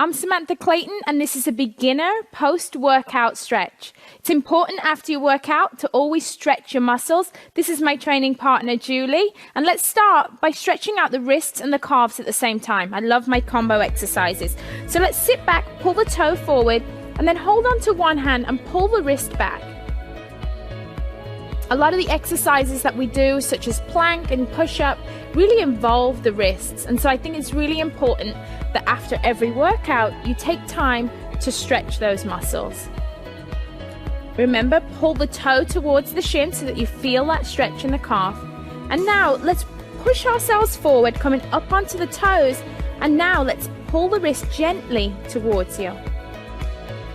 I'm Samantha Clayton, and this is a beginner post-workout stretch. It's important after your workout to always stretch your muscles. This is my training partner, Julie, and let's start by stretching out the wrists and the calves at the same time. I love my combo exercises. So let's sit back, pull the toe forward, and then hold on to one hand and pull the wrist back. A lot of the exercises that we do, such as plank and push-up, really involve the wrists. And so I think it's really important that after every workout, you take time to stretch those muscles. Remember, pull the toe towards the shin so that you feel that stretch in the calf. And now let's push ourselves forward, coming up onto the toes. And now let's pull the wrist gently towards you.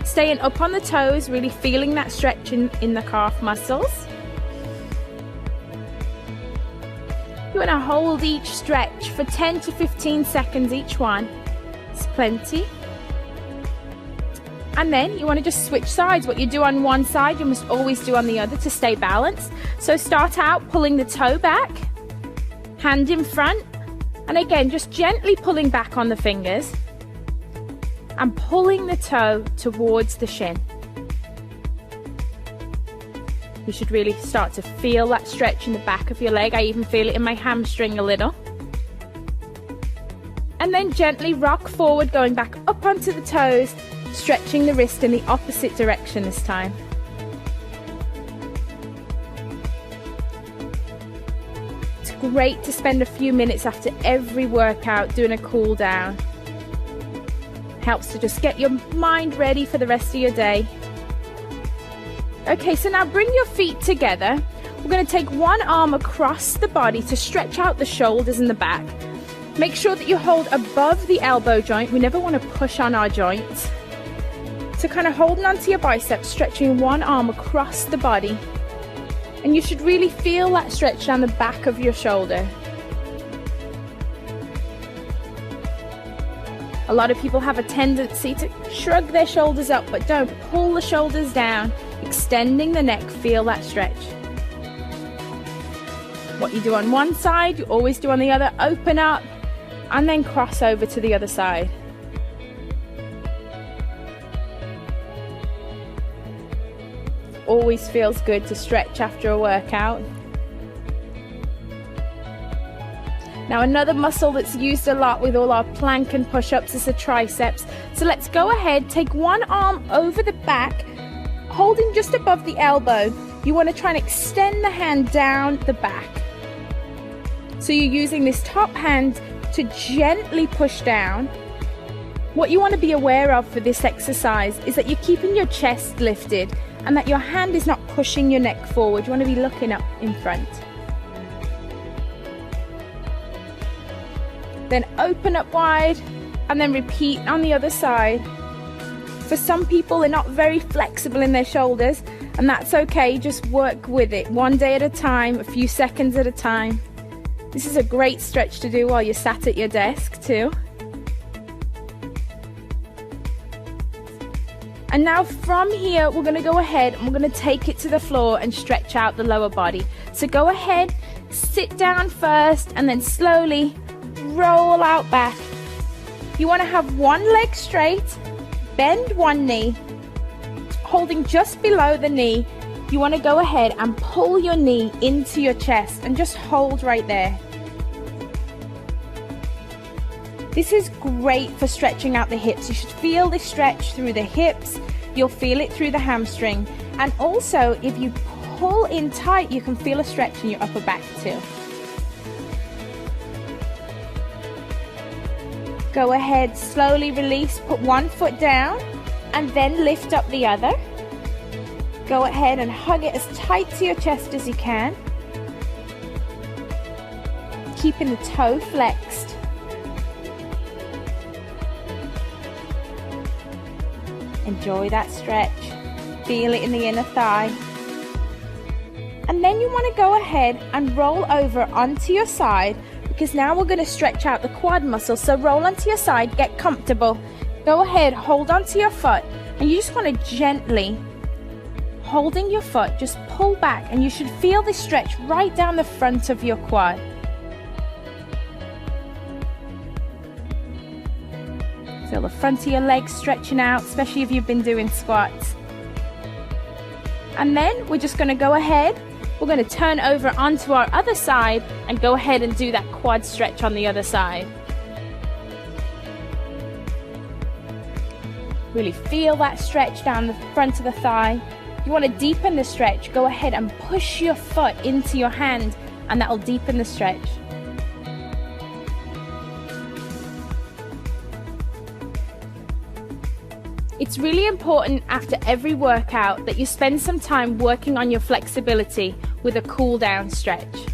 Staying up on the toes, really feeling that stretch in the calf muscles. You want to hold each stretch for 10 to 15 seconds each one. It's plenty. And then you want to just switch sides. What you do on one side, you must always do on the other to stay balanced. So start out pulling the toe back, hand in front, and again, just gently pulling back on the fingers and pulling the toe towards the shin. You should really start to feel that stretch in the back of your leg. I even feel it in my hamstring a little. And then gently rock forward, going back up onto the toes, stretching the wrist in the opposite direction this time. It's great to spend a few minutes after every workout doing a cool down. Helps to just get your mind ready for the rest of your day. Okay, so now bring your feet together. We're going to take one arm across the body to stretch out the shoulders and the back. Make sure that you hold above the elbow joint. We never want to push on our joints. So kind of holding onto your biceps, stretching one arm across the body. And you should really feel that stretch down the back of your shoulder. A lot of people have a tendency to shrug their shoulders up, but don't. Pull the shoulders down, extending the neck, feel that stretch. What you do on one side, you always do on the other. Open up and then cross over to the other side. Always feels good to stretch after a workout. Now another muscle that's used a lot with all our plank and push-ups is the triceps. So let's go ahead, take one arm over the back, holding just above the elbow. You want to try and extend the hand down the back. So you're using this top hand to gently push down. What you want to be aware of for this exercise is that you're keeping your chest lifted and that your hand is not pushing your neck forward. You want to be looking up in front. Then open up wide and then repeat on the other side. For some people, they're not very flexible in their shoulders, and that's okay. Just work with it one day at a time, a few seconds at a time. This is a great stretch to do while you're sat at your desk too. And now from here, we're going to go ahead and we're going to take it to the floor and stretch out the lower body. So go ahead, sit down first, and then slowly roll out back. You want to have one leg straight, bend one knee, holding just below the knee. You want to go ahead and pull your knee into your chest and just hold right there. This is great for stretching out the hips. You should feel this stretch through the hips. You'll feel it through the hamstring. And also, if you pull in tight, you can feel a stretch in your upper back too. Go ahead, slowly release, put one foot down and then lift up the other. Go ahead and hug it as tight to your chest as you can. Keeping the toe flexed. Enjoy that stretch. Feel it in the inner thigh. And then you want to go ahead and roll over onto your side, because now we're going to stretch out the quad muscle. So roll onto your side, get comfortable. Go ahead, hold onto your foot, and you just want to gently, holding your foot, just pull back, and you should feel this stretch right down the front of your quad. Feel the front of your legs stretching out, especially if you've been doing squats. And then we're just going to go ahead, we're going to turn over onto our other side and go ahead and do that quad stretch on the other side. Really feel that stretch down the front of the thigh. If you want to deepen the stretch, go ahead and push your foot into your hand, and that will deepen the stretch. It's really important after every workout that you spend some time working on your flexibility with a cool down stretch.